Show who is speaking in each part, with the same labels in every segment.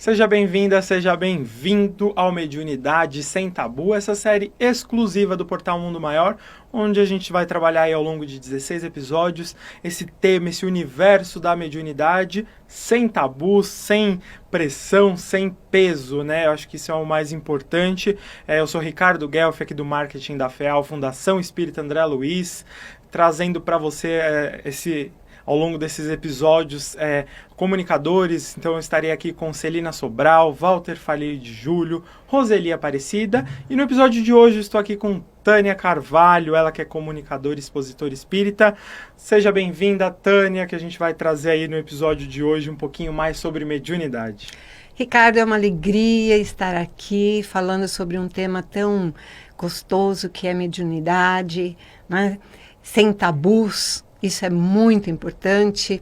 Speaker 1: Seja bem-vinda, seja bem-vindo ao Mediunidade Sem Tabu, essa série exclusiva do Portal Mundo Maior, onde a gente vai trabalhar aí ao longo de 16 episódios esse tema, esse universo da mediunidade, sem tabu, sem pressão, sem peso, né? Eu acho que isso é o mais importante. Eu sou Ricardo Guelph, aqui do Marketing da FEAL, Fundação Espírita André Luiz, trazendo para você ao longo desses episódios, comunicadores. Então eu estarei aqui com Celina Sobral, Walter Falei de Júlio, Roseli Aparecida, e no episódio de hoje estou aqui com Tânia Carvalho, ela que é comunicadora e expositora espírita. Seja bem-vinda, Tânia, que a gente vai trazer aí no episódio de hoje um pouquinho mais sobre mediunidade.
Speaker 2: Ricardo, é uma alegria estar aqui falando sobre um tema tão gostoso que é mediunidade, né? Sem tabus. Isso é muito importante.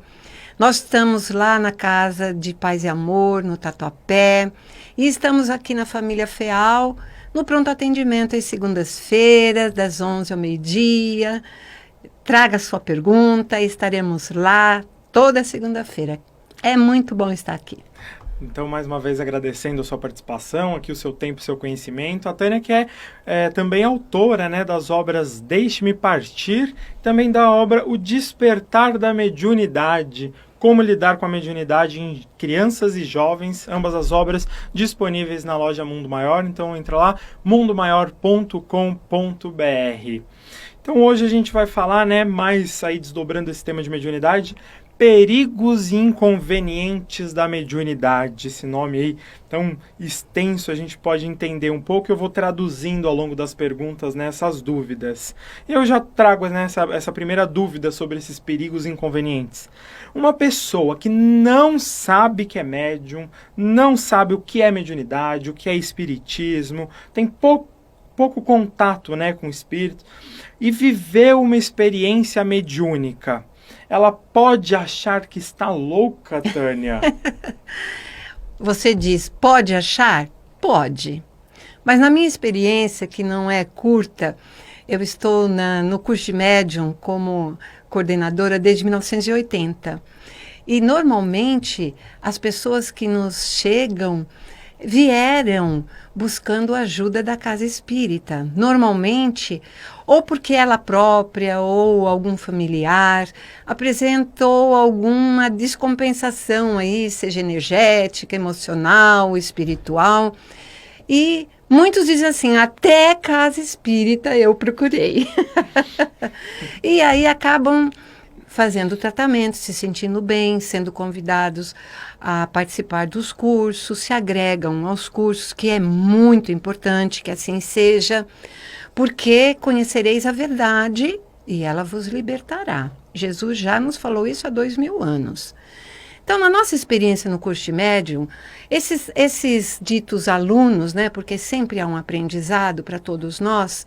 Speaker 2: Nós estamos lá na Casa de Paz e Amor, no Tatuapé, e estamos aqui na Família FEAL, no pronto atendimento às segundas-feiras, das 11 ao meio-dia. Traga sua pergunta, estaremos lá toda segunda-feira. É muito bom estar aqui.
Speaker 1: Então, mais uma vez, agradecendo a sua participação, aqui o seu tempo, o seu conhecimento. A Tânia, que é também autora, né, das obras Deixe-me Partir, também da obra O Despertar da Mediunidade, como lidar com a mediunidade em crianças e jovens, ambas as obras disponíveis na loja Mundo Maior. Então, entra lá, mundomaior.com.br. Então, hoje a gente vai falar, né, mais aí desdobrando esse tema de mediunidade, perigos e inconvenientes da mediunidade. Esse nome aí tão extenso, a gente pode entender um pouco. Eu vou traduzindo ao longo das perguntas, né, essas dúvidas. Eu já trago, né, essa primeira dúvida sobre esses perigos e inconvenientes. Uma pessoa que não sabe que é médium, não sabe o que é mediunidade, o que é espiritismo, tem pouco contato, né, com o espírito, e viveu uma experiência mediúnica, ela pode achar que está louca, Tânia?
Speaker 2: Você diz, pode achar? Pode. Mas na minha experiência, que não é curta, eu estou no curso de médium como coordenadora desde 1980. E normalmente as pessoas que nos chegam vieram buscando ajuda da casa espírita. Normalmente, ou porque ela própria ou algum familiar apresentou alguma descompensação aí, seja energética, emocional, espiritual. E muitos dizem assim, até casa espírita eu procurei. E aí acabam fazendo tratamento, se sentindo bem, sendo convidados a participar dos cursos, se agregam aos cursos, que é muito importante que assim seja, porque conhecereis a verdade e ela vos libertará. Jesus já nos falou isso há 2000 anos. Então, na nossa experiência no curso de médium, esses ditos alunos, né, porque sempre há um aprendizado para todos nós,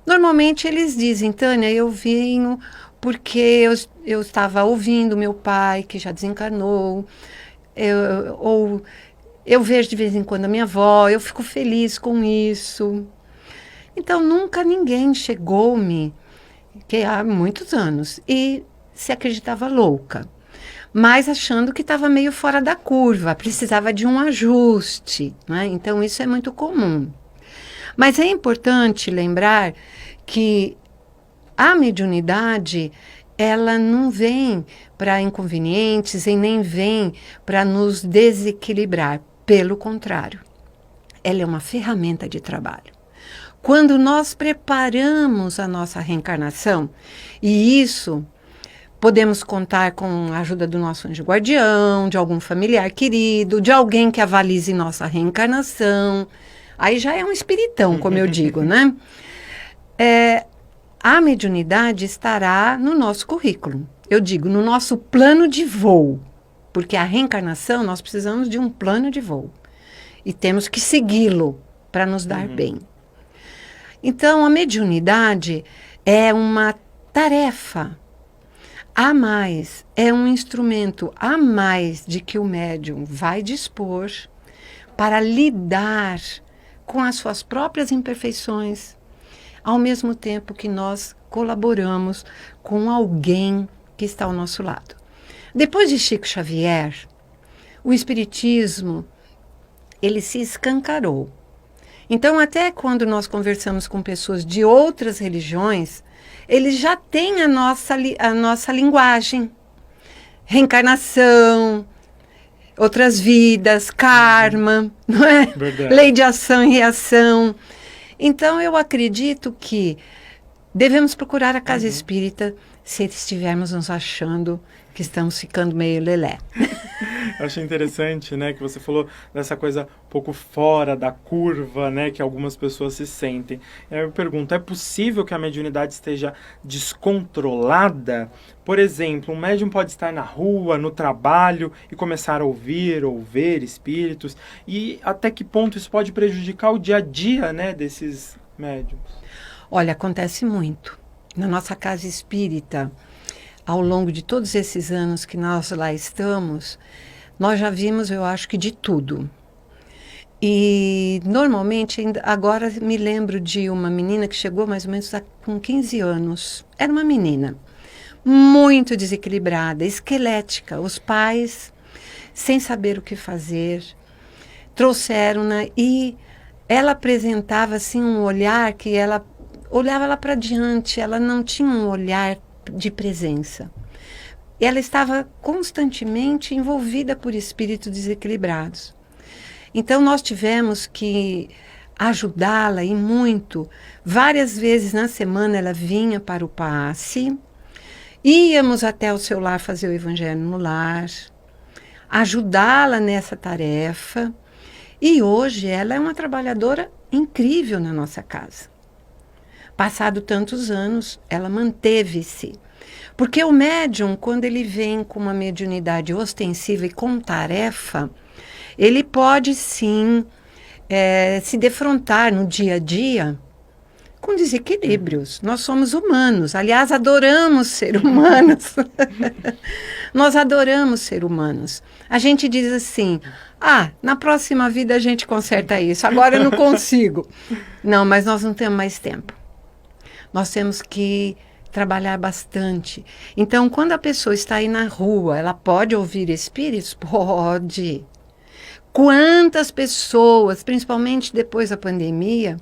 Speaker 2: normalmente eles dizem, Tânia, eu venho porque eu estava ouvindo meu pai, que já desencarnou, eu vejo de vez em quando a minha avó, eu fico feliz com isso. Então, nunca ninguém chegou-me, que há muitos anos, e se acreditava louca, mas achando que estava meio fora da curva, precisava de um ajuste, né? Então, isso é muito comum. Mas é importante lembrar que a mediunidade, ela não vem para inconvenientes e nem vem para nos desequilibrar. Pelo contrário, ela é uma ferramenta de trabalho. Quando nós preparamos a nossa reencarnação, e isso podemos contar com a ajuda do nosso anjo guardião, de algum familiar querido, de alguém que avalize nossa reencarnação, aí já é um espiritão, como eu digo, né? A mediunidade estará no nosso currículo. Eu digo, no nosso plano de voo. Porque a reencarnação, nós precisamos de um plano de voo. E temos que segui-lo para nos dar bem. Então, a mediunidade é uma tarefa a mais. É um instrumento a mais de que o médium vai dispor para lidar com as suas próprias imperfeições, ao mesmo tempo que nós colaboramos com alguém que está ao nosso lado. Depois de Chico Xavier, o Espiritismo ele se escancarou. Então, até quando nós conversamos com pessoas de outras religiões, eles já têm a nossa linguagem. Reencarnação, outras vidas, karma, não é?
Speaker 1: Verdade.
Speaker 2: Lei de ação e reação. Então, eu acredito que devemos procurar a casa espírita se estivermos nos achando que estamos ficando meio lelé.
Speaker 1: Eu achei interessante, né, que você falou dessa coisa um pouco fora da curva, né, que algumas pessoas se sentem. Eu pergunto, é possível que a mediunidade esteja descontrolada? Por exemplo, um médium pode estar na rua, no trabalho e começar a ouvir ou ver espíritos, e até que ponto isso pode prejudicar o dia a dia, né, desses médiums?
Speaker 2: Olha, acontece muito. Na nossa casa espírita, ao longo de todos esses anos que nós lá estamos, nós já vimos, eu acho que de tudo. E normalmente, agora me lembro de uma menina que chegou mais ou menos com 15 anos. Era uma menina muito desequilibrada, esquelética. Os pais, sem saber o que fazer, trouxeram-na e ela apresentava assim um olhar que ela olhava lá para diante, ela não tinha um olhar de presença. Ela estava constantemente envolvida por espíritos desequilibrados. Então, nós tivemos que ajudá-la e muito. Várias vezes na semana ela vinha para o passe, íamos até o seu lar fazer o evangelho no lar, ajudá-la nessa tarefa. E hoje ela é uma trabalhadora incrível na nossa casa. Passado tantos anos, ela manteve-se. Porque o médium, quando ele vem com uma mediunidade ostensiva e com tarefa, ele pode sim se defrontar no dia a dia com desequilíbrios. Nós somos humanos. Aliás, adoramos ser humanos. Nós adoramos ser humanos. A gente diz assim, na próxima vida a gente conserta isso. Agora eu não consigo. Não, mas nós não temos mais tempo. Nós temos que trabalhar bastante. Então, quando a pessoa está aí na rua, ela pode ouvir espíritos? Pode. Quantas pessoas, principalmente depois da pandemia,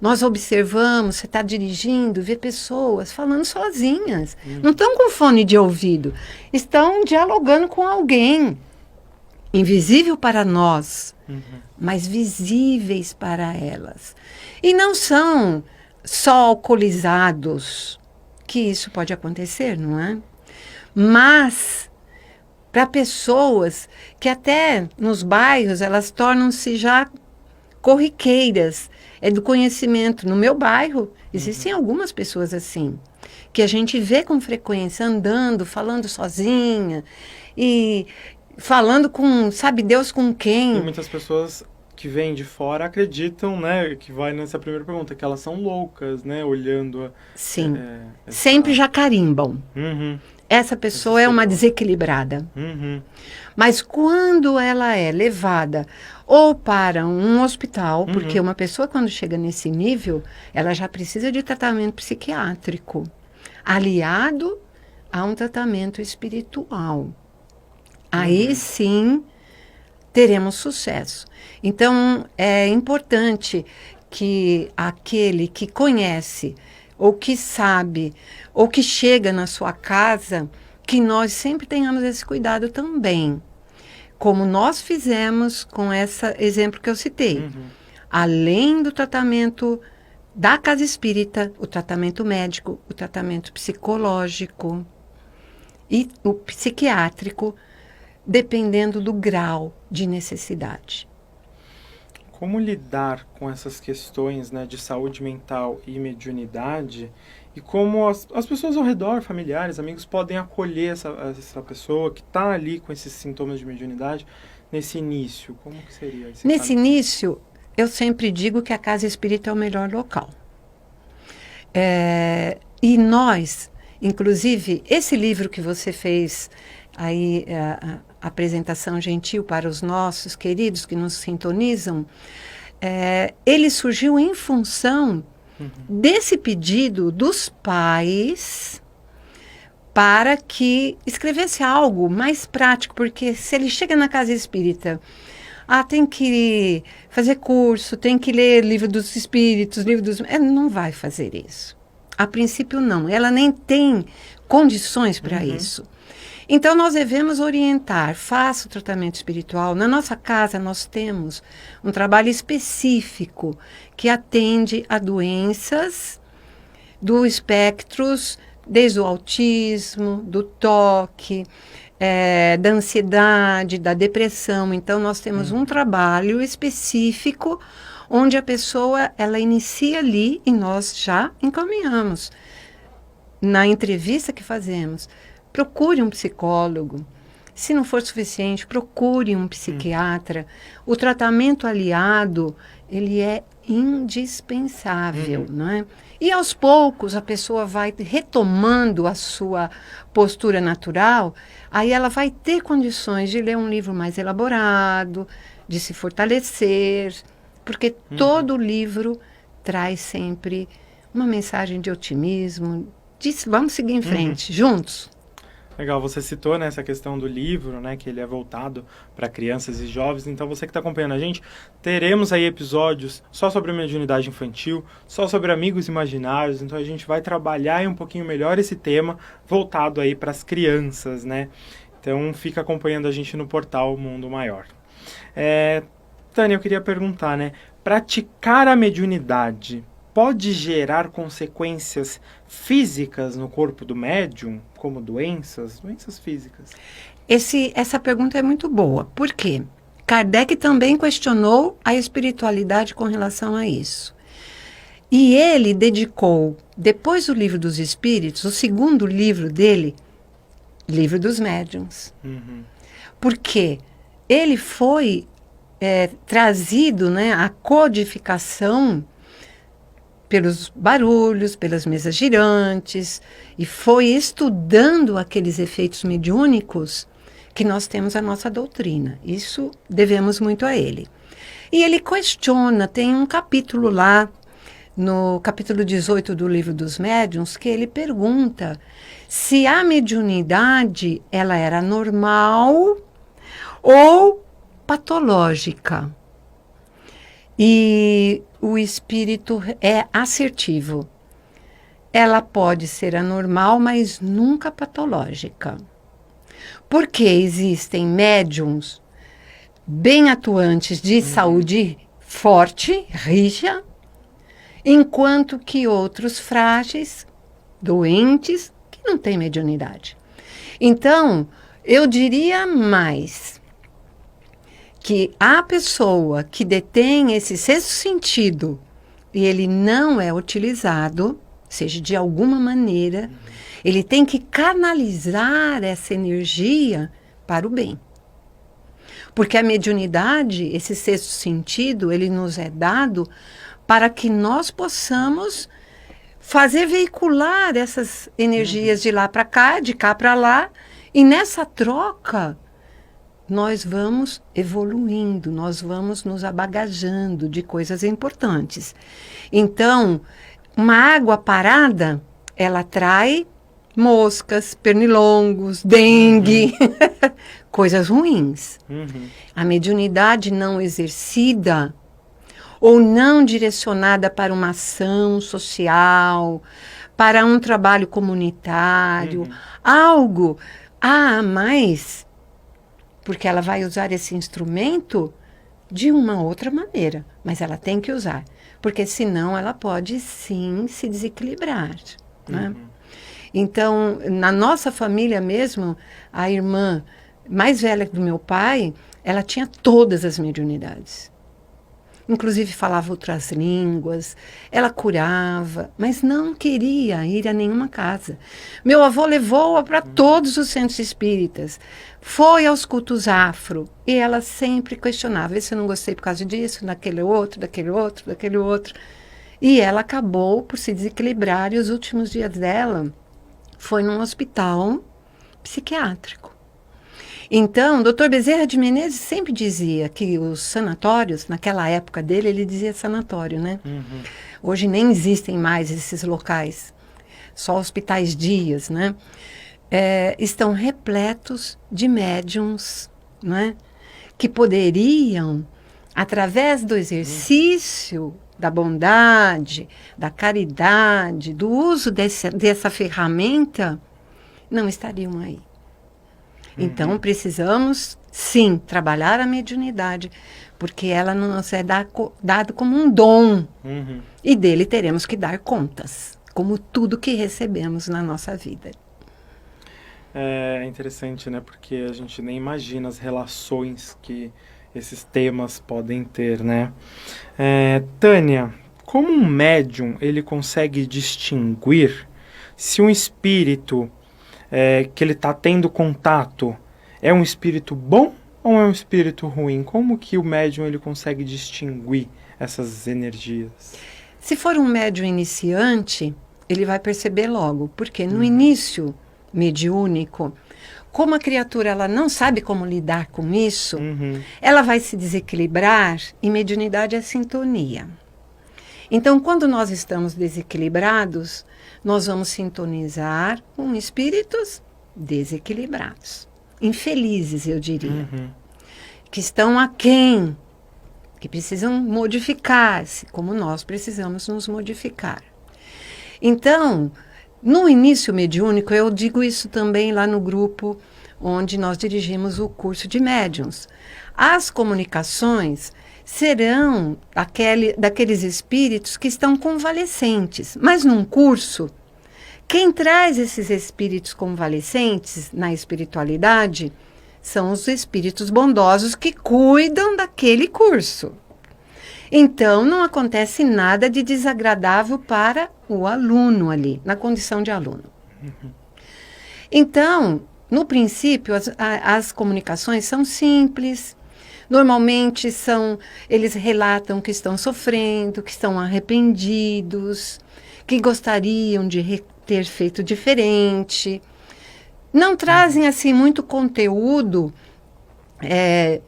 Speaker 2: nós observamos, você está dirigindo, vê pessoas falando sozinhas. Não estão com fone de ouvido. Estão dialogando com alguém. Invisível para nós, mas visíveis para elas. E não são só alcoolizados, que isso pode acontecer, não é? Mas para pessoas que até nos bairros elas tornam-se já corriqueiras, é do conhecimento. No meu bairro existem algumas pessoas assim, que a gente vê com frequência andando, falando sozinha e falando com, sabe Deus com quem.
Speaker 1: E muitas pessoas que vêm de fora acreditam, né, que vai nessa primeira pergunta, que elas são loucas, né, olhando
Speaker 2: Sim, sempre já carimbam. Essa pessoa é uma desequilibrada. Mas quando ela é levada ou para um hospital, porque uma pessoa quando chega nesse nível, ela já precisa de tratamento psiquiátrico, aliado a um tratamento espiritual. Aí sim teremos sucesso. Então, é importante que aquele que conhece, ou que sabe, ou que chega na sua casa, que nós sempre tenhamos esse cuidado também. Como nós fizemos com esse exemplo que eu citei. Além do tratamento da casa espírita, o tratamento médico, o tratamento psicológico e o psiquiátrico, dependendo do grau de necessidade.
Speaker 1: Como lidar com essas questões, né, de saúde mental e mediunidade, e como as pessoas ao redor, familiares, amigos, podem acolher essa pessoa que está ali com esses sintomas de mediunidade nesse início? Como que seria esse
Speaker 2: Nesse
Speaker 1: caminho?
Speaker 2: início, eu sempre digo que a casa espírita é o melhor local. E nós, inclusive, esse livro que você fez aí, a apresentação gentil para os nossos queridos que nos sintonizam, ele surgiu em função desse pedido dos pais para que escrevesse algo mais prático, porque se ele chega na casa espírita, tem que fazer curso, tem que ler livro dos espíritos, livro dos... Ela não vai fazer isso. A princípio, não. Ela nem tem condições para isso. Então, nós devemos orientar, faça o tratamento espiritual. Na nossa casa, nós temos um trabalho específico que atende a doenças do espectros, desde o autismo, do toque, da ansiedade, da depressão. Então, nós temos um trabalho específico onde a pessoa, ela inicia ali e nós já encaminhamos. Na entrevista que fazemos, procure um psicólogo. Se não for suficiente, procure um psiquiatra. O tratamento aliado, ele é indispensável, não é? E aos poucos a pessoa vai retomando a sua postura natural, aí ela vai ter condições de ler um livro mais elaborado, de se fortalecer, porque todo livro traz sempre uma mensagem de otimismo, vamos seguir em frente, juntos.
Speaker 1: Legal, você citou, né, essa questão do livro, né, que ele é voltado para crianças e jovens. Então, você que está acompanhando a gente, teremos aí episódios só sobre a mediunidade infantil, só sobre amigos imaginários. Então, a gente vai trabalhar um pouquinho melhor esse tema voltado aí para as crianças, né? Então, fica acompanhando a gente no portal Mundo Maior. Tânia, eu queria perguntar, né, praticar a mediunidade pode gerar consequências físicas no corpo do médium, como doenças físicas?
Speaker 2: Essa pergunta é muito boa. Por quê? Kardec também questionou a espiritualidade com relação a isso. E ele dedicou, depois do Livro dos Espíritos, o segundo livro dele, Livro dos Médiuns. Porque ele foi trazido, né, a codificação pelos barulhos, pelas mesas girantes, e foi estudando aqueles efeitos mediúnicos que nós temos a nossa doutrina. Isso devemos muito a ele. E ele questiona, tem um capítulo lá, no capítulo 18 do Livro dos Médiuns, que ele pergunta se a mediunidade ela era normal ou patológica. E o espírito é assertivo. Ela pode ser anormal, mas nunca patológica. Porque existem médiums bem atuantes de saúde forte, rija, enquanto que outros frágeis, doentes, que não têm mediunidade. Então, eu diria mais que a pessoa que detém esse sexto sentido e ele não é utilizado, seja de alguma maneira, ele tem que canalizar essa energia para o bem. Porque a mediunidade, esse sexto sentido, ele nos é dado para que nós possamos fazer veicular essas energias de lá para cá, de cá para lá, e nessa troca nós vamos evoluindo, nós vamos nos abagajando de coisas importantes. Então, uma água parada, ela atrai moscas, pernilongos, dengue, coisas ruins. A mediunidade não exercida ou não direcionada para uma ação social, para um trabalho comunitário, algo a mais, porque ela vai usar esse instrumento de uma outra maneira, mas ela tem que usar, porque senão ela pode sim se desequilibrar, né? Então, na nossa família mesmo, a irmã mais velha do meu pai, ela tinha todas as mediunidades. Inclusive falava outras línguas, ela curava, mas não queria ir a nenhuma casa. Meu avô levou-a para todos os centros espíritas, foi aos cultos afro, e ela sempre questionava, se eu não gostei por causa disso, daquele outro, daquele outro, daquele outro. E ela acabou por se desequilibrar, e os últimos dias dela foi num hospital psiquiátrico. Então, o Dr. Bezerra de Menezes sempre dizia que os sanatórios, naquela época dele, ele dizia sanatório, né? Hoje nem existem mais esses locais, só hospitais dias, né? Estão repletos de médiums, né? que poderiam, através do exercício da bondade, da caridade, do uso dessa ferramenta, não estariam aí. Então, precisamos, sim, trabalhar a mediunidade, porque ela nos é dada como um dom. E dele teremos que dar contas, como tudo que recebemos na nossa vida.
Speaker 1: É interessante, né? Porque a gente nem imagina as relações que esses temas podem ter, né? Tânia, como um médium ele consegue distinguir se um espírito que ele está tendo contato é um espírito bom ou é um espírito ruim? Como que o médium ele consegue distinguir essas energias?
Speaker 2: Se for um médium iniciante, ele vai perceber logo, porque no início mediúnico, como a criatura ela não sabe como lidar com isso, ela vai se desequilibrar e mediunidade é sintonia. Então, quando nós estamos desequilibrados, nós vamos sintonizar com espíritos desequilibrados. Infelizes, eu diria. Que estão aquém, que precisam modificar-se, como nós precisamos nos modificar. Então, no início mediúnico, eu digo isso também lá no grupo onde nós dirigimos o curso de médiuns. As comunicações serão daqueles espíritos que estão convalescentes. Mas num curso, quem traz esses espíritos convalescentes na espiritualidade são os espíritos bondosos que cuidam daquele curso. Então, não acontece nada de desagradável para o aluno ali, na condição de aluno. Então, no princípio, as comunicações são simples. Normalmente eles relatam que estão sofrendo, que estão arrependidos, que gostariam de ter feito diferente. Não trazem, assim, muito conteúdo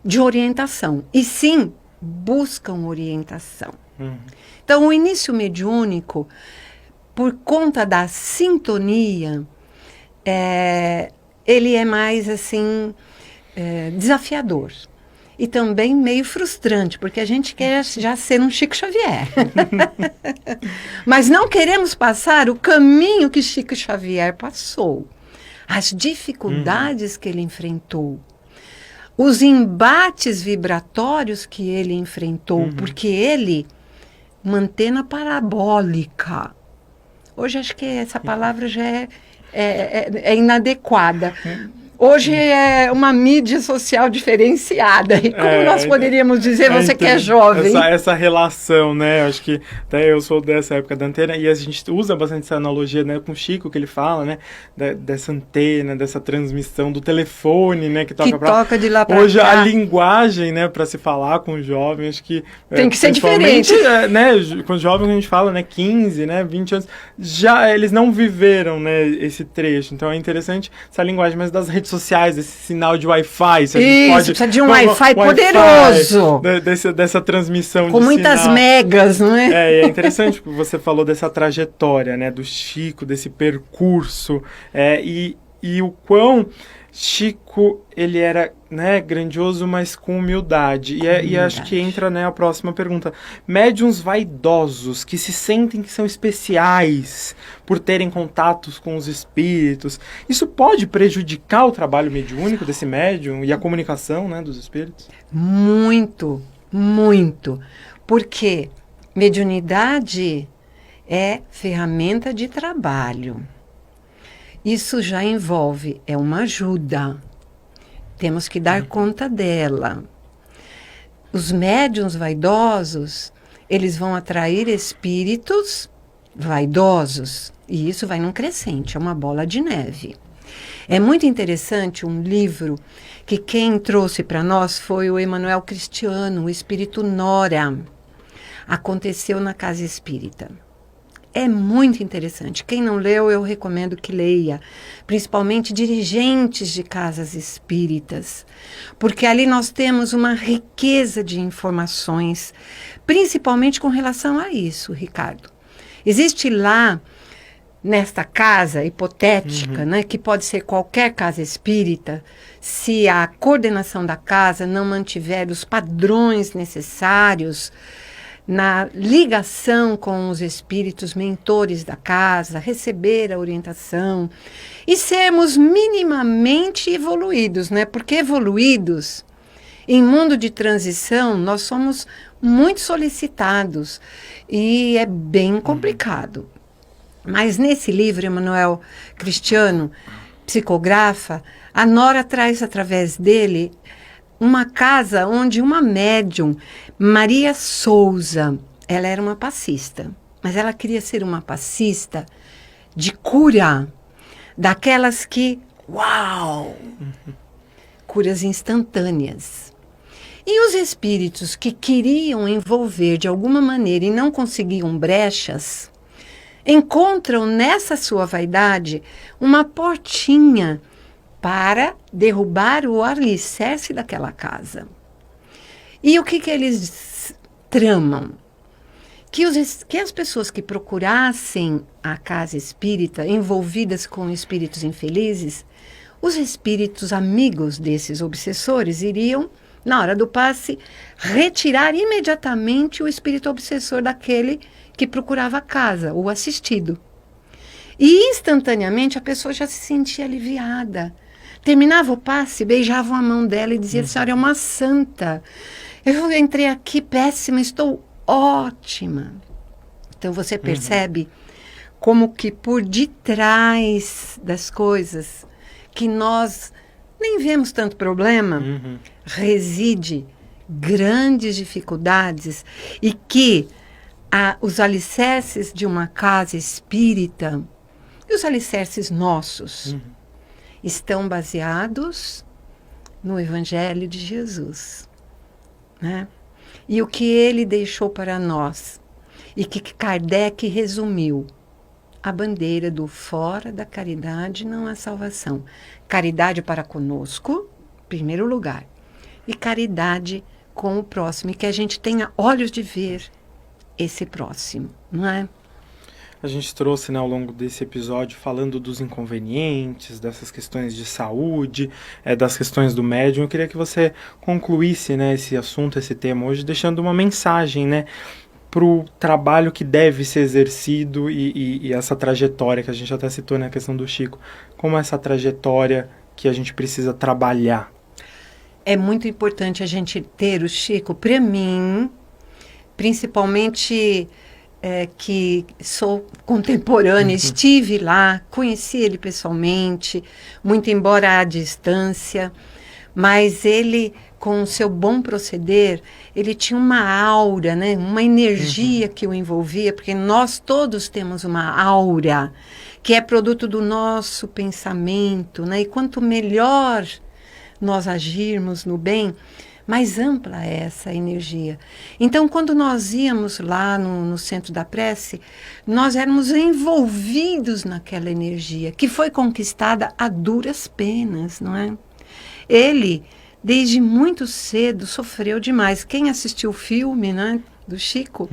Speaker 2: de orientação, e sim buscam orientação. Então, o início mediúnico, por conta da sintonia, ele é mais, assim, desafiador. E também meio frustrante, porque a gente quer já ser um Chico Xavier. Mas não queremos passar o caminho que Chico Xavier passou. As dificuldades que ele enfrentou. Os embates vibratórios que ele enfrentou. Porque ele, antena parabólica. Hoje acho que essa palavra já é inadequada. Hoje é uma mídia social diferenciada. E como nós poderíamos dizer, você que é jovem?
Speaker 1: Essa relação, né? Acho que até eu sou dessa época da antena e a gente usa bastante essa analogia, né? Com o Chico, que ele fala, né? Dessa antena, dessa transmissão do telefone, né? Que toca
Speaker 2: de lá para
Speaker 1: Hoje
Speaker 2: cá.
Speaker 1: A linguagem, né? Para se falar com o jovem, acho que...
Speaker 2: Tem que ser diferente.
Speaker 1: Né? Com os jovens a gente fala, né? 15, né? 20 anos. Já eles não viveram, né? Esse trecho. Então é interessante essa linguagem, mas das redes sociais, esse sinal de Wi-Fi.
Speaker 2: Isso, precisa de um Wi-Fi poderoso.
Speaker 1: Dessa transmissão
Speaker 2: com
Speaker 1: de
Speaker 2: muitas
Speaker 1: sinal.
Speaker 2: megas, não é?
Speaker 1: É interessante porque você falou dessa trajetória, né, do Chico, desse percurso, e o quão Chico, ele era, né, grandioso, mas com humildade. E acho que entra, né, a próxima pergunta. Médiuns vaidosos que se sentem que são especiais por terem contatos com os espíritos, isso pode prejudicar o trabalho mediúnico desse médium e a comunicação, né, dos espíritos?
Speaker 2: Muito, muito. Porque mediunidade é ferramenta de trabalho. Isso já envolve, uma ajuda. Temos que dar conta dela. Os médiuns vaidosos, eles vão atrair espíritos vaidosos. E isso vai num crescente, é uma bola de neve. É muito interessante um livro que quem trouxe para nós foi o Emanuel Cristiano, o Espírito Nora. Aconteceu na Casa Espírita. É muito interessante. Quem não leu, eu recomendo que leia. Principalmente dirigentes de casas espíritas. Porque ali nós temos uma riqueza de informações, principalmente com relação a isso, Ricardo. Existe lá, nesta casa hipotética, né, que pode ser qualquer casa espírita, se a coordenação da casa não mantiver os padrões necessários na ligação com os espíritos mentores da casa, receber a orientação e sermos minimamente evoluídos, né? Porque evoluídos, em mundo de transição, nós somos muito solicitados e é bem complicado. Mas nesse livro, Emmanuel Cristiano psicografa, a Nora traz através dele uma casa onde uma médium, Maria Souza, ela era uma passista, mas ela queria ser uma passista de cura, daquelas que, uau, curas instantâneas. E os espíritos que queriam envolver de alguma maneira e não conseguiam brechas, encontram nessa sua vaidade uma portinha para derrubar o alicerce daquela casa. E o que eles tramam? Que as pessoas que procurassem a casa espírita, envolvidas com espíritos infelizes, os espíritos amigos desses obsessores iriam, na hora do passe, retirar imediatamente o espírito obsessor daquele que procurava a casa, o assistido. E instantaneamente a pessoa já se sentia aliviada. Terminava o passe, beijavam a mão dela e dizia: a senhora é uma santa. Eu entrei aqui péssima, estou ótima. Então você percebe como que por detrás das coisas que nós nem vemos tanto problema, reside grandes dificuldades e que os alicerces de uma casa espírita e os alicerces nossos estão baseados no Evangelho de Jesus, né? E o que ele deixou para nós, e que Kardec resumiu: a bandeira do fora da caridade não há salvação. Caridade para conosco, em primeiro lugar, e caridade com o próximo, e que a gente tenha olhos de ver esse próximo, não é?
Speaker 1: A gente trouxe, né, ao longo desse episódio, falando dos inconvenientes, dessas questões de saúde, das questões do médium. Eu queria que você concluísse, né, esse assunto, esse tema hoje, deixando uma mensagem, né, para o trabalho que deve ser exercido e essa trajetória que a gente até citou na questão do Chico. Como essa trajetória que a gente precisa trabalhar?
Speaker 2: É muito importante a gente ter o Chico, para mim, principalmente... que sou contemporânea, estive lá, conheci ele pessoalmente, muito embora à distância, mas ele, com o seu bom proceder, ele tinha uma aura, né, uma energia que o envolvia, porque nós todos temos uma aura, que é produto do nosso pensamento, né, e quanto melhor nós agirmos no bem, mais ampla é essa energia. Então, quando nós íamos lá no centro da prece, nós éramos envolvidos naquela energia, que foi conquistada a duras penas, não é? Ele, desde muito cedo, sofreu demais. Quem assistiu o filme, né, do Chico,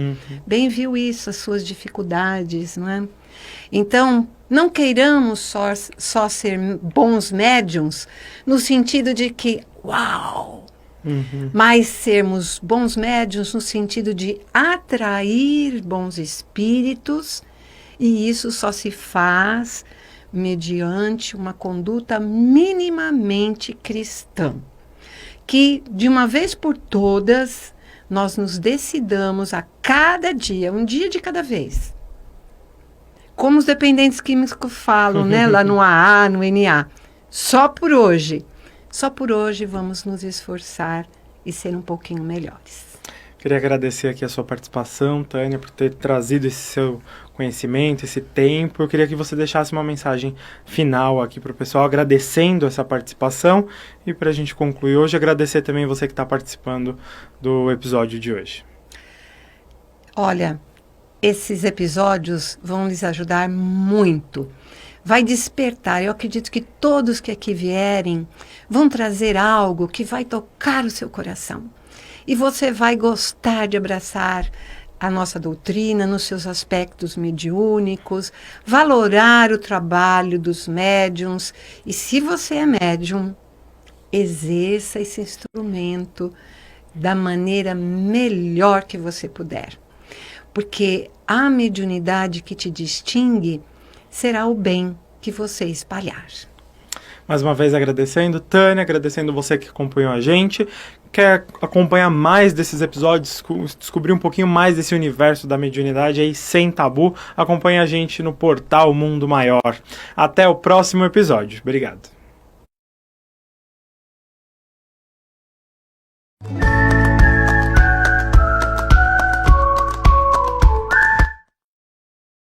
Speaker 2: bem viu isso, as suas dificuldades, não é? Então, não queiramos só ser bons médiums, no sentido de que, uau! Mas sermos bons médiuns no sentido de atrair bons espíritos, e isso só se faz mediante uma conduta minimamente cristã. Que, de uma vez por todas, nós nos decidamos a cada dia, um dia de cada vez. Como os dependentes químicos falam, né, lá no AA, no NA. Só por hoje vamos nos esforçar e ser um pouquinho melhores.
Speaker 1: Queria agradecer aqui a sua participação, Tânia, por ter trazido esse seu conhecimento, esse tempo. Eu queria que você deixasse uma mensagem final aqui para o pessoal, agradecendo essa participação. E para a gente concluir hoje, agradecer também você que está participando do episódio de hoje.
Speaker 2: Olha, esses episódios vão lhes ajudar muito. Vai despertar. Eu acredito que todos que aqui vierem vão trazer algo que vai tocar o seu coração. E você vai gostar de abraçar a nossa doutrina nos seus aspectos mediúnicos, valorar o trabalho dos médiums. E se você é médium, exerça esse instrumento da maneira melhor que você puder. Porque a mediunidade que te distingue será o bem que você espalhar.
Speaker 1: Mais uma vez agradecendo, Tânia, agradecendo você que acompanhou a gente. Quer acompanhar mais desses episódios, descobrir um pouquinho mais desse universo da mediunidade aí sem tabu, acompanhe a gente no portal Mundo Maior. Até o próximo episódio. Obrigado.